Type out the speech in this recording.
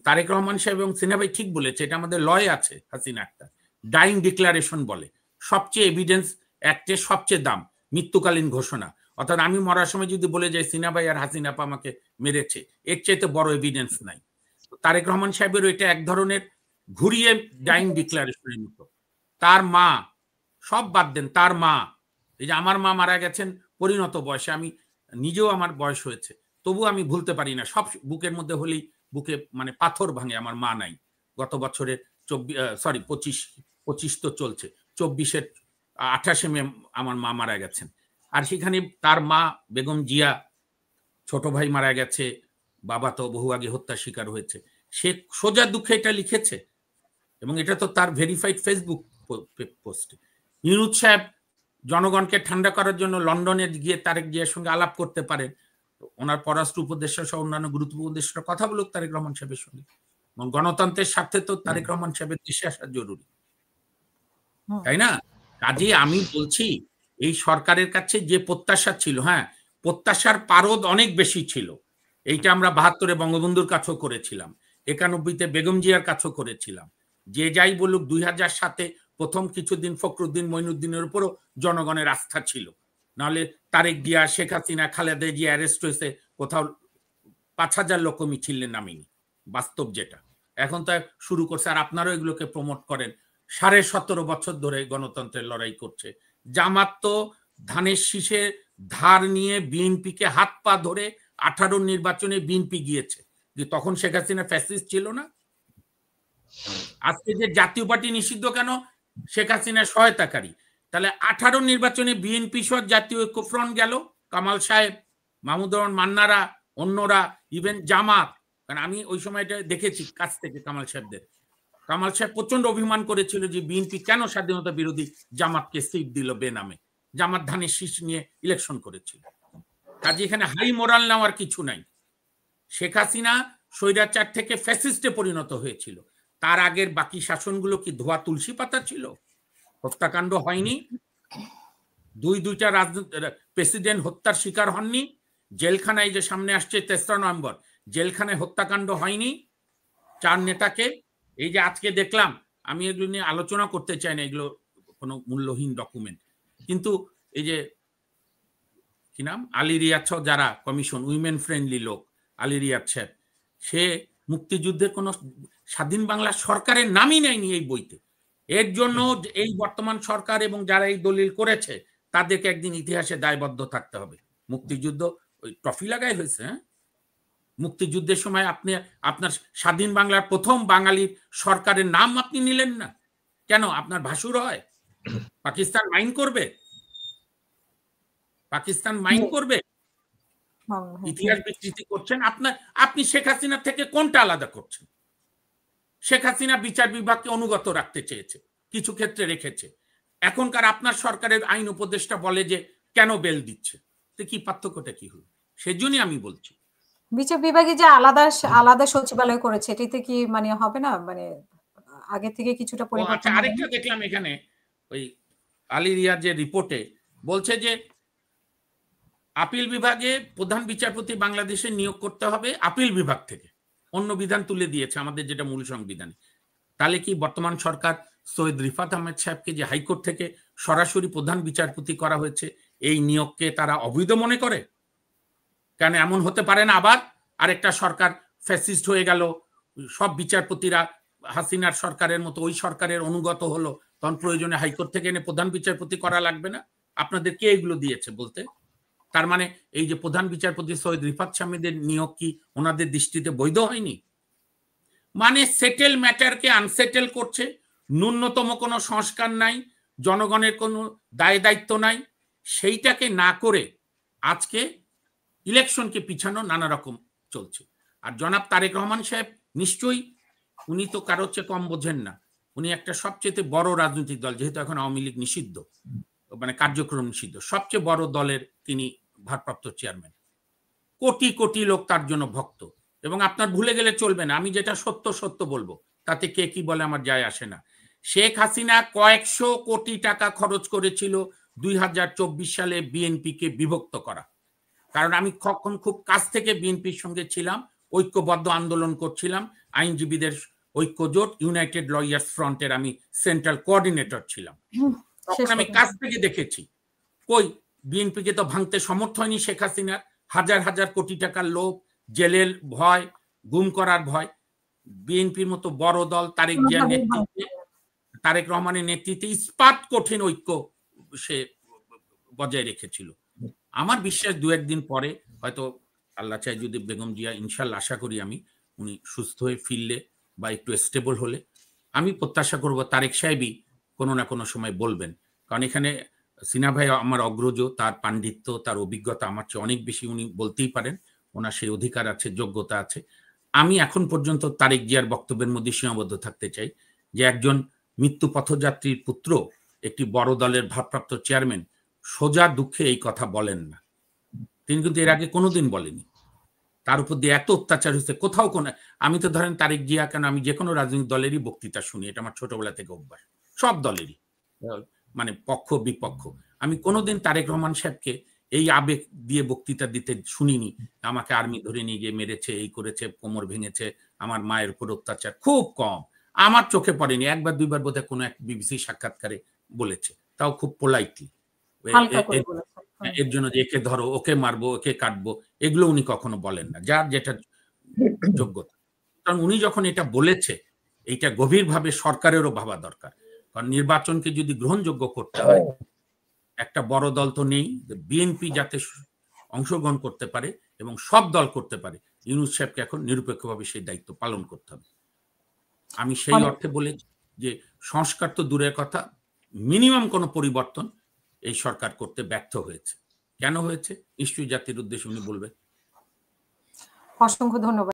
তারেক রহমান সাহেব এবং সিনহা ভাই ঠিক বলেছে, এটা আমাদের লয়ে আছে। হাসিনা একটা ডাইং ডিক্লারেশন বলে, সবচেয়ে এভিডেন্স অ্যাক্টে সবচেয়ে দাম মৃত্যুকালীন ঘোষণা। অর্থাৎ আমি মরার সময় যদি বলে যাই সিনহা ভাই আর হাসিনা আপা আমাকে মেরেছে, এর চাইতে বড় এভিডেন্স নাই। তারেক রহমান সাহেবেরও এটা এক ধরনের ঘুরিয়ে ডাইং ডিক্লারেশনের মতো। তার মা, সব বাদ দেন, তার মা, এই যে আমার মা মারা গেছেন পরিণত বয়সে, আমি নিজেও আমার বয়স হয়েছে, তবু আমি ভুলতে পারি না। সব বুকের মধ্যে হলেই বুকে মানে পাথর ভাঙে। আমার মা নাই, গত বছরে 25 তো চলছে, 24-এর 28 মে আমার মা মারা গেছেন। আর সেখানে তার মা বেগম জিয়া, ছোট ভাই মারা গেছে, বাবা তো বহু আগে হত্যার শিকার হয়েছে। সে সোজা দুঃখে এটা লিখেছে, এবং এটা তো তার ভেরিফাইড ফেসবুক পোস্ট। ইউনূস সাহেব জনগণকে ঠান্ডা করার জন্য লন্ডনে গিয়ে তারেক জিয়ার সঙ্গে আলাপ করতে পারেন, ওনার পররাষ্ট্র উপদেষ্টা সহ অন্যান্য গুরুত্বপূর্ণ উপদেষ্টা কথা বলুক তারেক রহমান সাহেবের সঙ্গে। এবং গণতন্ত্রের স্বার্থে তো তারেক রহমান সাহেবের দেশে আসা জরুরি, তাই না? কাজেই আমি বলছি, এই সরকারের কাছে যে প্রত্যাশা ছিল, হ্যাঁ, প্রত্যাশার পারদ অনেক বেশি ছিল। এইটা আমরা 72-এ বঙ্গবন্ধুর কাছেও করেছিলাম, 91-তে বেগম জিয়ার কাছেও করেছিলাম। যে যাই বলুক, 2007-এ প্রথম কিছুদিন ফখরুদ্দিন মঈনুদ্দিনের উপরও জনগণের আস্থা ছিল। নাহলে তারেক জিয়া, শেখ হাসিনা, খালেদা জিয়া অ্যারেস্ট হয়েছে, কোথাও 5,000 লোক মিছিলে নামেনি, বাস্তব যেটা। এখন তো শুরু করছে, আর আপনারাও এগুলোকে প্রমোট করেন। 17.5 বছর ধরে গণতন্ত্রের লড়াই করছে। জামাত তো ধানের শীষে ধার নিয়ে বিএনপিকে হাত পা ধরে 18 নির্বাচনে বিএনপি গিয়েছে, যে তখন শেখ হাসিনা ফ্যাসিস্ট ছিল না। আজকে যে জাতীয় পার্টি নিষিদ্ধ কেন? শেখ হাসিনার সহায়তাকারী। তাহলে 18 নির্বাচনে বিএনপি সহ জাতীয় ঐক্যফ্রন্ট গেল, কামাল সাহেব, মাহমুদুর রহমান মান্নারা, অন্যরা, ইভেন জামাত। কারণ আমি ওই সময়টা দেখেছি কাছ থেকে কামাল সাহেবদের। কামাল সাহেব প্রচন্ড অভিমান করেছিল যে বিএনপি কেন স্বাধীনতা বিরোধী জামাতকে সিট দিল বেনামে। জামাত ধানের শীষ নিয়ে ইলেকশন করেছিল। কাজে এখানে হাই মোরাল নেওয়ার কিছু নাই। শেখ হাসিনা স্বৈরাচার থেকে ফ্যাসিস্টে পরিণত হয়েছিল। তার আগের বাকি শাসনগুলো কি ধোয়া তুলসী পাতা ছিল? হত্যাকাণ্ড হয়নি, দুইটা প্রেসিডেন্ট হত্যার শিকার হননি, জেলখানায় যে সামনে আসছে 3রা নভেম্বর, জেলখানায় হত্যাকাণ্ড হয়নি 4 নেতাকে। এই যে আজকে দেখলাম, আমি এগুলো নিয়ে আলোচনা করতে চাই না, এগুলো কোনো মূল্যহীন ডকুমেন্ট, কিন্তু এই যে কি নাম, আলী রিয়াদ সহ যারা কমিশন, উইমেন ফ্রেন্ডলি লোক, আলী রিয়াদ সাহেব, সে মুক্তিযুদ্ধের কোনো স্বাধীন বাংলা সরকারের নামই নেয়নি এই বইতে। এর জন্য এই বর্তমান সরকার এবং যারা এই দলিল করেছে তাদেরকে একদিন ইতিহাসে দায়বদ্ধ থাকতে হবে। মুক্তিযুদ্ধ ওই ট্রফি লাগাই হয়েছে, হ্যাঁ? মুক্তিযুদ্ধের সময় আপনি আপনার স্বাধীন বাংলার প্রথম বাঙালির সরকারের নাম আপনি নিলেন না কেন? আপনার ভাসুর হয়? পাকিস্তান মাইন্ড করবে? পাকিস্তান মাইন্ড করবে? ইতিহাস বিকৃতি করছেন আপনি শেখ হাসিনা থেকে কোনটা আলাদা করছেন? শেখ হাসিনা বিচার বিভাগকে অনুগত রাখতে চেয়েছে, কিছু ক্ষেত্রে রেখেছে। এখনকার আপনার সরকারের আইন উপদেষ্টা বলে যে কেন বেল দিচ্ছে, তো কি পার্থক্যটা কি হলো? সেজন্যই আমি বলছি বিচার বিভাগে যে আলাদা আলাদা সচিবালয় করেছে, এটাতে কি মানে হবে না, মানে আগে থেকে কিছুটা পরিবর্তন? আরেকটা দেখলাম এখানে ওই আলী রিয়ার যে রিপোর্টে বলছে যে আপিল বিভাগে প্রধান বিচারপতি বাংলাদেশে নিয়োগ করতে হবে আপিল বিভাগ থেকে, অন্য বিধান তুলে দিয়েছে আমাদের যেটা মূল সংবিধানে। তাহলে কি বর্তমান সরকার সৈয়দ রিফাত আহমেদ সাহেবকে যে হাইকোর্ট থেকে সরাসরি প্রধান বিচারপতি করা হয়েছে, এই নিয়োগকে তারা অবৈধ মনে করে? কেন এমন হতে পারে না আবার আরেকটা সরকার ফ্যাসিস্ট হয়ে গেল, সব বিচারপতিরা হাসিনার সরকারের মতো ওই সরকারের অনুগত হলো, তখন প্রয়োজনে হাইকোর্ট থেকে এনে প্রধান বিচারপতি করা লাগবে না? আপনাদের কে এগুলো দিয়েছে বলতে? তার মানে এই যে প্রধান বিচারপতি সৈয়দ রিফাত আহমেদের নিয়োগ কি ওনাদের দৃষ্টিতে বৈধ হয়নি? মানে সেটেল ম্যাটারকে আনসেটেল করছে, ন্যূনতম কোনো সংস্কার নাই, জনগণের কোনো দায় দায়িত্ব নাই, সেইটাকে না করে আজকে ইলেকশনকে পিছানো নানা রকম চলছে। আর জনাব তারেক রহমান সাহেব নিশ্চয়ই, উনি তো কারো চেয়ে কম বোঝেন না, উনি একটা সবচেয়ে বড় রাজনৈতিক দল, যেহেতু এখন আওয়ামী লীগ নিষিদ্ধ, মানে কার্যক্রম নিষিদ্ধ, সবচেয়ে বড় দলের তিনি ভারপ্রাপ্ত চেয়ারম্যান, কোটি কোটি লোক তার জন্য ভক্ত। এবং আপনার ভুলে গেলে চলবে না, আমি যেটা সত্য সত্য বলবো, তাতে কে কি বলে আমার যায় আসে না। শেখ হাসিনা কয়েকশো কোটি টাকা খরচ করেছিল 2024 সালে বিএনপিকে বিভক্ত করা। কারণ আমি কখন খুব কাছ থেকে বিএনপির সঙ্গে ছিলাম, ঐক্যবদ্ধ আন্দোলন করছিলাম, আইনজীবীদের ঐক্য জোট ইউনাইটেড লয়ার্স ফ্রন্টের আমি সেন্ট্রাল কোঅর্ডিনেটর ছিলাম। তখন আমি কাছ থেকে দেখেছি কই বিএনপিকে তো ভাঙতে সমর্থ হয়নি শেখ হাসিনার, হাজার হাজার কোটি টাকার লোভ, জেলের ভয়, গুম করার ভয়। বিএনপির মতো বড় দল তারেক রহমানের নেতৃত্বে ইস্পাত কঠিন ঐক্য সে বজায় রেখেছিল। আমার বিশ্বাস দু একদিন পরে হয়তো আল্লাহ চাই যদি বেগম জিয়া, ইনশাল্লাহ আশা করি আমি, উনি সুস্থ হয়ে ফিরলে বা একটু স্টেবল হলে আমি প্রত্যাশা করব তারেক সাহেবই কোনো না কোনো সময় বলবেন। কারণ এখানে সিনহা ভাই আমার অগ্রজ, তার পাণ্ডিত্য, তার অভিজ্ঞতা আমার চেয়ে অনেক বেশি, উনি বলতেই পারেন, ওনার সেই অধিকার আছে, যোগ্যতা আছে। আমি এখন পর্যন্ত তারেক জিয়ার বক্তব্যের মধ্যে সীমাবদ্ধ থাকতে চাই যে একজন মৃত্যু পথযাত্রীর পুত্র, একটি বড় দলের ভারপ্রাপ্ত চেয়ারম্যান সোজা দুঃখে এই কথা বলেন না। তিনি কিন্তু এর আগে কোনোদিন বলেনি। তার উপর দিয়ে এত অত্যাচার হয়েছে কোথাও কোনো, আমি তো ধরেন তারেক জিয়া কেন, আমি যে কোনো রাজনৈতিক দলেরই বক্তৃতা শুনি, এটা আমার ছোটবেলা থেকে অভ্যাস, সব দলেরই, মানে পক্ষ বিপক্ষ। আমি কোনোদিন তারেক রহমান সাহেবকে এই আবেগ দিয়ে বক্তৃতা দিতে শুনিনি, আমাকে আর্মি ধরে নিয়ে গিয়ে মেরেছে, এই করেছে, কোমর ভেঙেছে, আমার মায়ের উপর অত্যাচার, খুব কম। আমার চোখে পড়েনি, একবার দুইবার বোধহয় কোনো এক বিবিসি সাক্ষাৎকারে বলেছে, তাও খুব পোলাইটলি। এর জন্য যে একে ধরো, ওকে মারবো, ওকে কাটবো, এগুলো উনি কখনো বলেন না, যার যেটা যোগ্যতা। কারণ উনি যখন এটা বলেছে, এইটা গভীরভাবে সরকারেরও ভাবা দরকার। কারণ নির্বাচনকে যদি গ্রহণযোগ্য করতে হয়, একটা বড় দল তো নেই, বিএনপি যাতে অংশগ্রহণ করতে পারে এবং সব দল করতে পারে, ইউনূস সাহেবকে এখন নিরপেক্ষভাবে সেই দায়িত্ব পালন করতে হবে। আমি সেই অর্থে বলেছি যে সংস্কার তো দূরের কথা, মিনিমাম কোনো পরিবর্তন এই সরকার করতে ব্যর্থ হয়েছে। কেন হয়েছে নিশ্চয়ই জাতির উদ্দেশ্যে উনি বলবেন। অসংখ্য ধন্যবাদ।